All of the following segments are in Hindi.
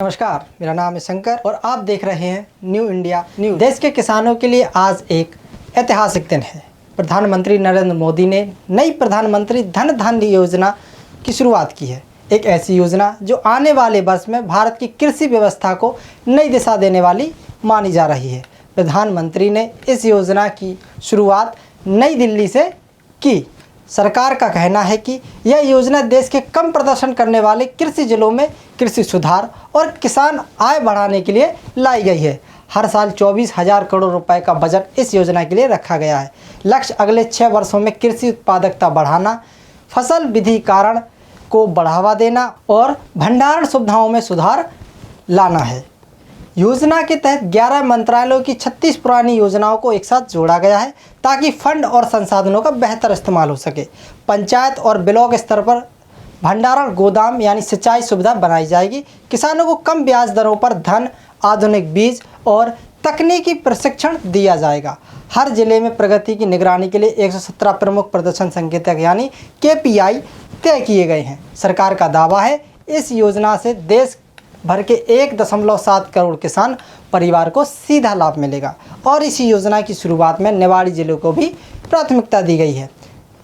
नमस्कार, मेरा नाम है शंकर और आप देख रहे हैं न्यू इंडिया न्यूज़। देश के किसानों के लिए आज एक ऐतिहासिक दिन है। प्रधानमंत्री नरेंद्र मोदी ने नई प्रधानमंत्री धन धान्य योजना की शुरुआत की है। एक ऐसी योजना जो आने वाले वर्ष में भारत की कृषि व्यवस्था को नई दिशा देने वाली मानी जा रही है। प्रधानमंत्री ने इस योजना की शुरुआत नई दिल्ली से की। सरकार का कहना है कि यह योजना देश के कम प्रदर्शन करने वाले कृषि जिलों में कृषि सुधार और किसान आय बढ़ाने के लिए लाई गई है। हर साल 24,000 करोड़ रुपए का बजट इस योजना के लिए रखा गया है। लक्ष्य अगले 6 वर्षों में कृषि उत्पादकता बढ़ाना, फसल विविधीकरण को बढ़ावा देना और भंडारण सुविधाओं में सुधार लाना है। योजना के तहत 11 मंत्रालयों की 36 पुरानी योजनाओं को एक साथ जोड़ा गया है ताकि फंड और संसाधनों का बेहतर इस्तेमाल हो सके। पंचायत और ब्लॉक स्तर पर भंडारण गोदाम यानी सिंचाई सुविधा बनाई जाएगी। किसानों को कम ब्याज दरों पर धन, आधुनिक बीज और तकनीकी प्रशिक्षण दिया जाएगा। हर जिले में प्रगति की निगरानी के लिए 117 प्रमुख प्रदर्शन संकेतक यानी KPI तय किए गए हैं। सरकार का दावा है इस योजना से देश भर के 1.7 करोड़ किसान परिवार को सीधा लाभ मिलेगा और इसी योजना की शुरुआत में निवाड़ी जिले को भी प्राथमिकता दी गई है,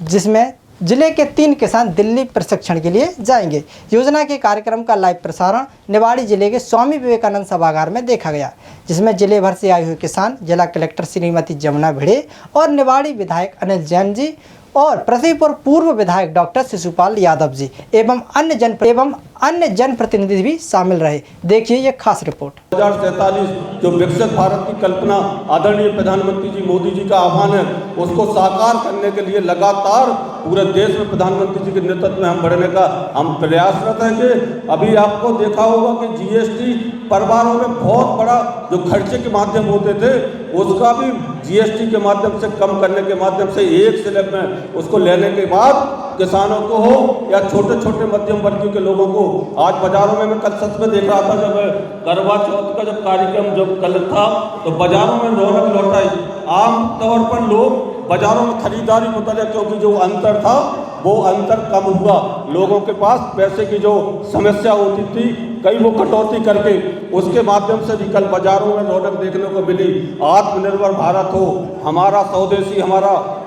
जिसमें जिले के 3 किसान दिल्ली प्रशिक्षण के लिए जाएंगे। योजना के कार्यक्रम का लाइव प्रसारण निवाड़ी जिले के स्वामी विवेकानंद सभागार में देखा गया, जिसमें जिले भर से आए हुए किसान, जिला कलेक्टर श्रीमती जमुना भिड़े और निवाड़ी विधायक अनिल जैन जी और पृथ्वीपुर पूर्व विधायक डॉक्टर शिशुपाल यादव जी एवं अन्य जनप्रतिनिधि भी शामिल रहे। देखिए ये खास रिपोर्ट। 2047 जो विकसित भारत की कल्पना आदरणीय प्रधानमंत्री जी मोदी जी का आह्वान है, उसको साकार करने के लिए लगातार पूरे देश में प्रधानमंत्री जी के नेतृत्व में हम बढ़ने का हम प्रयासरत हैं। कि अभी आपको देखा होगा कि GST परिवारों में बहुत बड़ा जो खर्चे के माध्यम होते थे, उसका भी GST के माध्यम से कम करने के माध्यम से एक स्लैब में उसको लेने के बाद किसानों को हो या छोटे छोटे मध्यम वर्गीय के लोगों को आज बाजारों में मैं कल सच में देख रहा था, जब करवा चौथ का जब कार्यक्रम जब कल था तो बाजारों में रौनक लौट आई। आम तौर पर लोग बाजारों में खरीदारी होता है क्योंकि जो अंतर था वो अंतर कम हुआ। लोगों के पास पैसे की जो समस्या होती थी, कई वो कटौती करके उसके माध्यम से भी कल बाजारों में रौनक देखने को मिली। आत्मनिर्भर भारत हो, हमारा स्वदेशी हमारा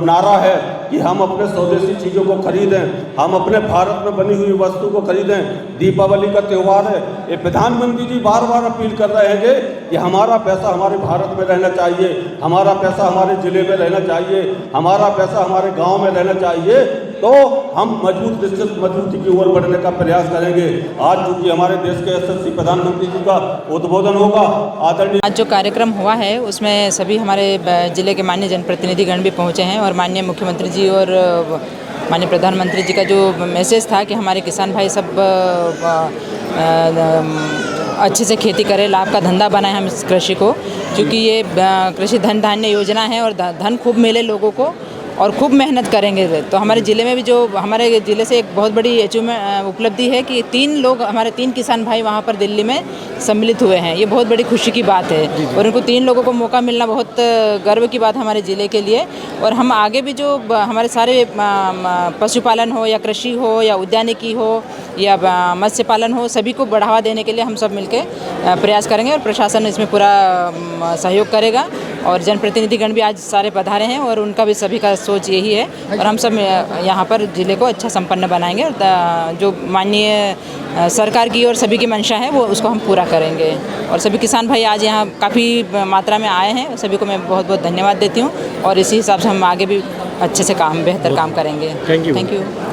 नारा है कि हम अपने स्वदेशी चीज़ों को खरीदें, हम अपने भारत में बनी हुई वस्तु को खरीदें। दीपावली का त्यौहार है, ये प्रधानमंत्री जी बार बार अपील कर रहे हैं कि हमारा पैसा हमारे भारत में रहना चाहिए, हमारा पैसा हमारे ज़िले में रहना चाहिए, हमारा पैसा हमारे गांव में रहना चाहिए, तो हम मजबूती की ओर बढ़ने का प्रयास करेंगे। आज चूँकि हमारे देश के यशस्वी प्रधानमंत्री जी का उद्बोधन होगा आदरणीय। आज जो कार्यक्रम हुआ है उसमें सभी हमारे जिले के माननीय जनप्रतिनिधिगण भी पहुँचे हैं और माननीय मुख्यमंत्री जी और माननीय प्रधानमंत्री जी का जो मैसेज था कि हमारे किसान भाई सब अच्छे से खेती करें, लाभ का धंधा बनाएं हम इस कृषि को, क्योंकि ये कृषि धन धान्य योजना है और धन खूब मिले लोगों को और खूब मेहनत करेंगे। तो हमारे ज़िले में भी जो हमारे ज़िले से एक बहुत बड़ी अचीवमेंट उपलब्धि है कि 3 लोग हमारे 3 किसान भाई वहाँ पर दिल्ली में सम्मिलित हुए हैं। ये बहुत बड़ी खुशी की बात है और उनको 3 लोगों को मौका मिलना बहुत गर्व की बात है हमारे ज़िले के लिए। और हम आगे भी जो हमारे सारे पशुपालन हो या कृषि हो या उद्यानिकी हो या मत्स्य पालन हो, सभी को बढ़ावा देने के लिए हम सब मिलकर प्रयास करेंगे और प्रशासन इसमें पूरा सहयोग करेगा। और जनप्रतिनिधिगण भी आज सारे पधारे हैं और उनका भी सभी का सोच यही है और हम सब यहाँ पर ज़िले को अच्छा संपन्न बनाएंगे और जो माननीय सरकार की और सभी की मंशा है वो उसको हम पूरा करेंगे। और सभी किसान भाई आज यहाँ काफ़ी मात्रा में आए हैं, सभी को मैं बहुत बहुत धन्यवाद देती हूँ और इसी हिसाब से हम आगे भी अच्छे से बेहतर काम करेंगे। Thank you.